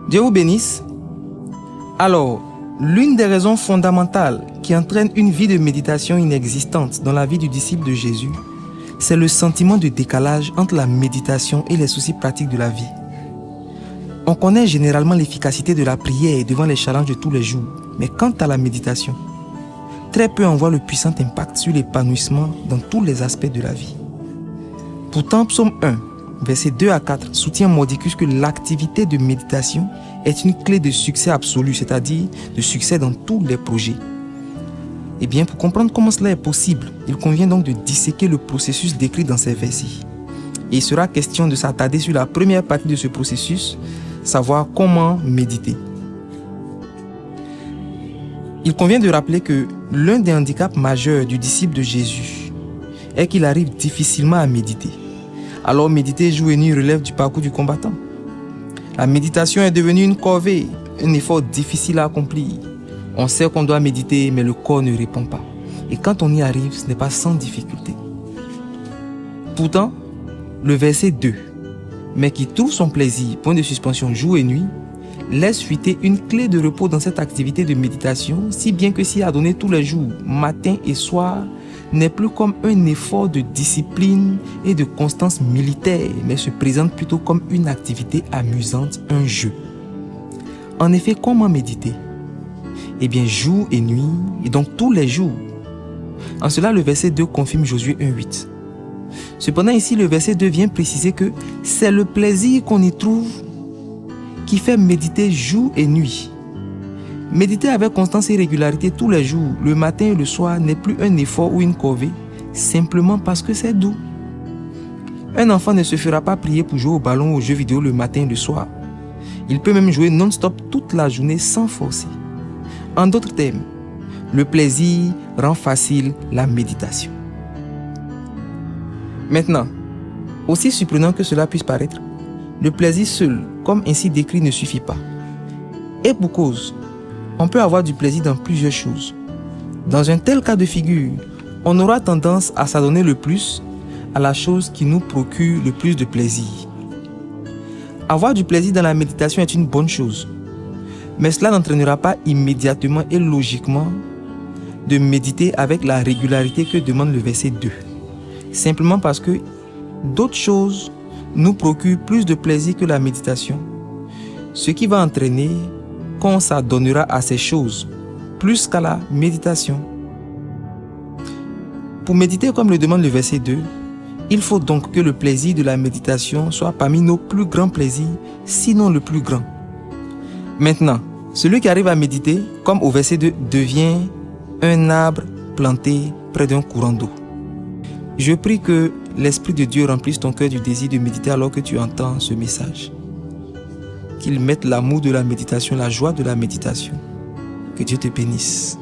Dieu vous bénisse. Alors, l'une des raisons fondamentales qui entraîne une vie de méditation inexistante dans la vie du disciple de Jésus, c'est le sentiment de décalage entre la méditation et les soucis pratiques de la vie. On connaît généralement l'efficacité de la prière devant les challenges de tous les jours, mais quant à la méditation, très peu en voient le puissant impact sur l'épanouissement dans tous les aspects de la vie. Pourtant, Psaume 1, versets 2 à 4, soutient Mordicus que l'activité de méditation est une clé de succès absolu, c'est-à-dire de succès dans tous les projets. Eh bien, pour comprendre comment cela est possible, il convient donc de disséquer le processus décrit dans ces versets. Et il sera question de s'attarder sur la première partie de ce processus, savoir comment méditer. Il convient de rappeler que l'un des handicaps majeurs du disciple de Jésus est qu'il arrive difficilement à méditer. Alors méditer jour et nuit relève du parcours du combattant. La méditation est devenue une corvée, un effort difficile à accomplir. On sait qu'on doit méditer, mais le corps ne répond pas. Et quand on y arrive, ce n'est pas sans difficulté. Pourtant, le verset 2, mais qui trouve son plaisir, point de suspension jour et nuit, laisse fuiter une clé de repos dans cette activité de méditation, si bien que s'y adonner tous les jours, matin et soir, n'est plus comme un effort de discipline et de constance militaire, mais se présente plutôt comme une activité amusante, un jeu. En effet, comment méditer? Eh bien, jour et nuit, et donc tous les jours. En cela, le verset 2 confirme Josué 1,8. Cependant, ici, le verset 2 vient préciser que c'est le plaisir qu'on y trouve qui fait méditer jour et nuit. Méditer avec constance et régularité tous les jours, le matin et le soir, n'est plus un effort ou une corvée, simplement parce que c'est doux. Un enfant ne se fera pas prier pour jouer au ballon ou aux jeux vidéo le matin et le soir. Il peut même jouer non-stop toute la journée sans forcer. En d'autres termes, le plaisir rend facile la méditation. Maintenant, aussi surprenant que cela puisse paraître, le plaisir seul, comme ainsi décrit, ne suffit pas. Et pour cause, on peut avoir du plaisir dans plusieurs choses. Dans un tel cas de figure, on aura tendance à s'adonner le plus à la chose qui nous procure le plus de plaisir. Avoir du plaisir dans la méditation est une bonne chose, mais cela n'entraînera pas immédiatement et logiquement de méditer avec la régularité que demande le verset 2. Simplement parce que d'autres choses nous procurent plus de plaisir que la méditation, ce qui va entraîner qu'on s'adonnera à ces choses plus qu'à la méditation. Pour méditer comme le demande le verset 2, il faut donc que le plaisir de la méditation soit parmi nos plus grands plaisirs, sinon le plus grand. Maintenant, celui qui arrive à méditer, comme au verset 2, devient un arbre planté près d'un courant d'eau. Je prie que l'Esprit de Dieu remplisse ton cœur du désir de méditer alors que tu entends ce message. Qu'il mette l'amour de la méditation, la joie de la méditation. Que Dieu te bénisse.